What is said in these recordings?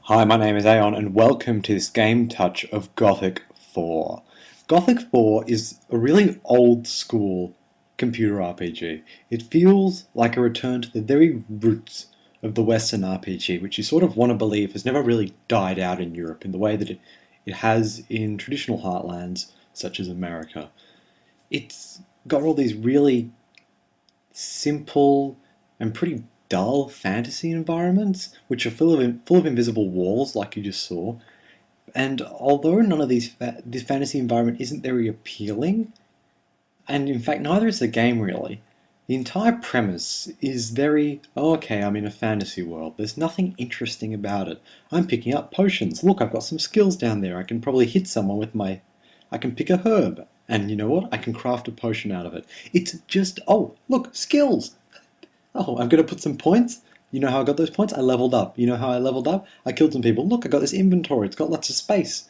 Hi, my name is Aeon, and welcome to this game touch of Gothic 4. Gothic 4 is a really old school computer RPG. It feels like a return to the very roots of the Western RPG, which you sort of want to believe has never really died out in Europe in the way that it has in traditional heartlands such as America. It's got all these really simple and pretty dull fantasy environments, which are full of invisible walls, like you just saw. And although none of this fantasy environment isn't very appealing, and in fact neither is the game really, the entire premise is very, oh, okay, I'm in a fantasy world. There's nothing interesting about it. I'm picking up potions. Look, I've got some skills down there. I can probably hit someone with my... I can pick a herb. And you know what? I can craft a potion out of it. It's just, oh, look, skills. Oh, I'm going to put some points. You know how I got those points? I leveled up. You know how I leveled up? I killed some people. Look, I got this inventory. It's got lots of space.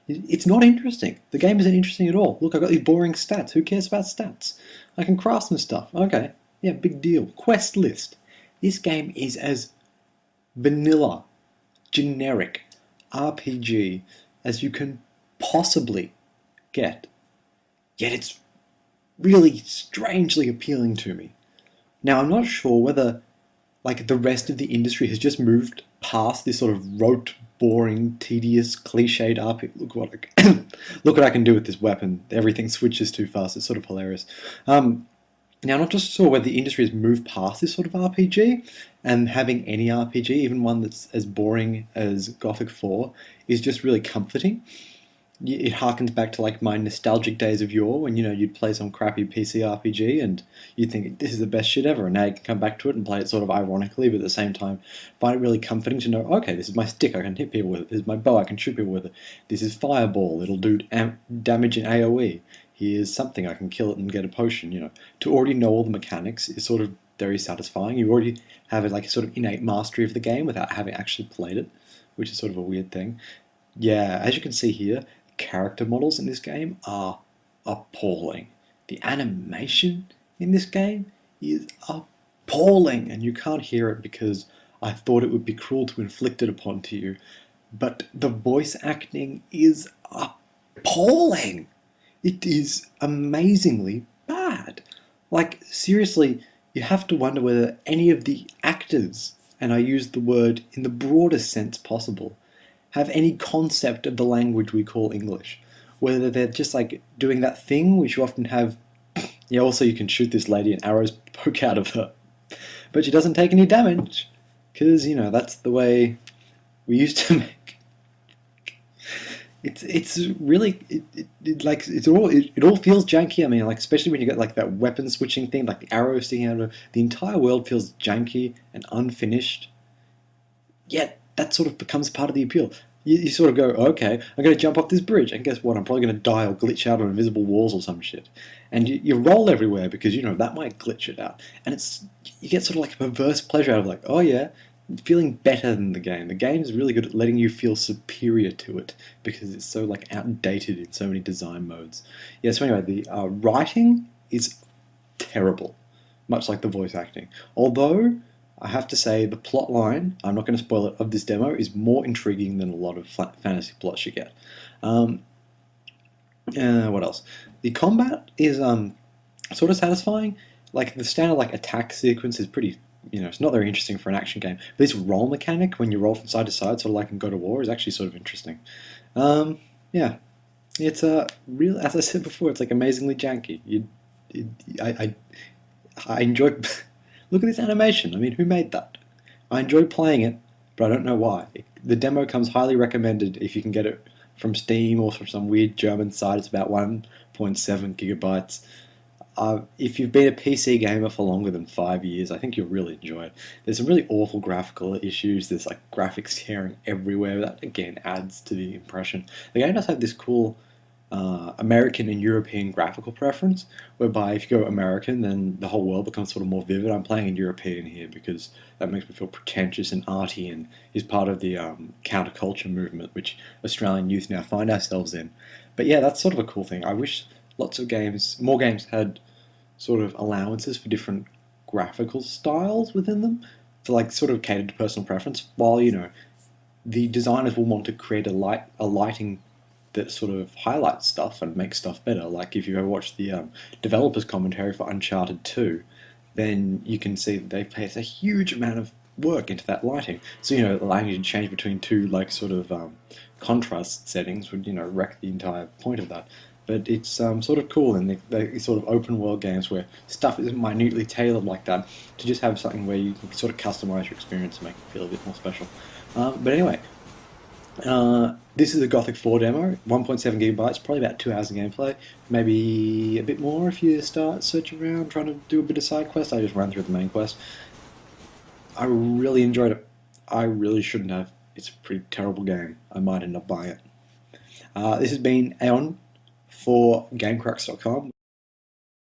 It's not interesting. The game isn't interesting at all. Look, I got these boring stats. Who cares about stats? I can craft some stuff. Okay. Yeah, big deal. Quest list. This game is as vanilla, generic RPG as you can possibly get. Yet it's really strangely appealing to me. Now, I'm not sure whether like the rest of the industry has just moved past this sort of rote, boring, tedious, cliched RPG. Look what I can do with this weapon. Everything switches too fast. It's sort of hilarious. Now, I'm not just sure whether the industry has moved past this sort of RPG and having any RPG, even one that's as boring as Gothic 4, is just really comforting. It harkens back to like my nostalgic days of yore when you'd play some crappy PC RPG and you'd think this is the best shit ever, and now you can come back to it and play it sort of ironically, but at the same time find it really comforting to know, okay, this is my stick, I can hit people with it. This is my bow, I can shoot people with it. This is fireball, it'll do damage in AoE. Here's something, I can kill it and get a potion. To already know all the mechanics is sort of very satisfying. You already have like a sort of innate mastery of the game without having actually played it, which is sort of a weird thing. Yeah, as you can see here, character models in this game are appalling. The animation in this game is appalling, and you can't hear it because I thought it would be cruel to inflict it upon to you. But the voice acting is appalling. It is amazingly bad. Like, seriously, you have to wonder whether any of the actors, and I use the word in the broadest sense possible, have any concept of the language we call English. Whether they're just like doing that thing which you often have. Yeah, also you can shoot this lady and arrows poke out of her. But she doesn't take any damage. Because, that's the way we used to make. It's really it all feels janky. I mean, like, especially when you get like that weapon switching thing, like the arrows sticking out of it. The entire world feels janky and unfinished. Yet that sort of becomes part of the appeal. You sort of go, okay, I'm going to jump off this bridge, and guess what? I'm probably going to die or glitch out on invisible walls or some shit. And you roll everywhere because that might glitch it out. And you get sort of like a perverse pleasure out of like, oh yeah, feeling better than the game. The game is really good at letting you feel superior to it because it's so like outdated in so many design modes. Yeah. So anyway, the writing is terrible, much like the voice acting. Although I have to say the plot line, I'm not going to spoil it, of this demo is more intriguing than a lot of fantasy plots you get. What else? The combat is sort of satisfying. Like the standard like attack sequence is pretty, it's not very interesting for an action game. But this roll mechanic, when you roll from side to side, sort of like in God of War, is actually sort of interesting. Yeah, it's real. As I said before, it's like amazingly janky. I enjoy. Look at this animation. I mean, who made that? I enjoy playing it, but I don't know why. The demo comes highly recommended if you can get it from Steam or from some weird German site. It's about 1.7 gigabytes. If you've been a PC gamer for longer than 5 years, I think you'll really enjoy it. There's some really awful graphical issues. There's like graphics tearing everywhere. That again adds to the impression. The game does have this cool American and European graphical preference, whereby if you go American, then the whole world becomes sort of more vivid. I'm playing in European here because that makes me feel pretentious and arty and is part of the counterculture movement, which Australian youth now find ourselves in. But yeah, that's sort of a cool thing. I wish more games had sort of allowances for different graphical styles within them to like sort of cater to personal preference, while the designers will want to create a lighting that sort of highlights stuff and makes stuff better. Like if you ever watch the developers commentary for Uncharted 2, then you can see that they place a huge amount of work into that lighting. So allowing you to change between two like sort of contrast settings would wreck the entire point of that. But it's sort of cool in the sort of open world games where stuff isn't minutely tailored like that, to just have something where you can sort of customize your experience and make it feel a bit more special. But anyway, this is a Gothic 4 demo, 1.7 gigabytes, probably about 2 hours of gameplay, maybe a bit more if you start searching around trying to do a bit of side quest. I just ran through the main quest. I really enjoyed it. I really shouldn't have. It's a pretty terrible game. I might end up buying it. This has been Aeon for Gamecrux.com.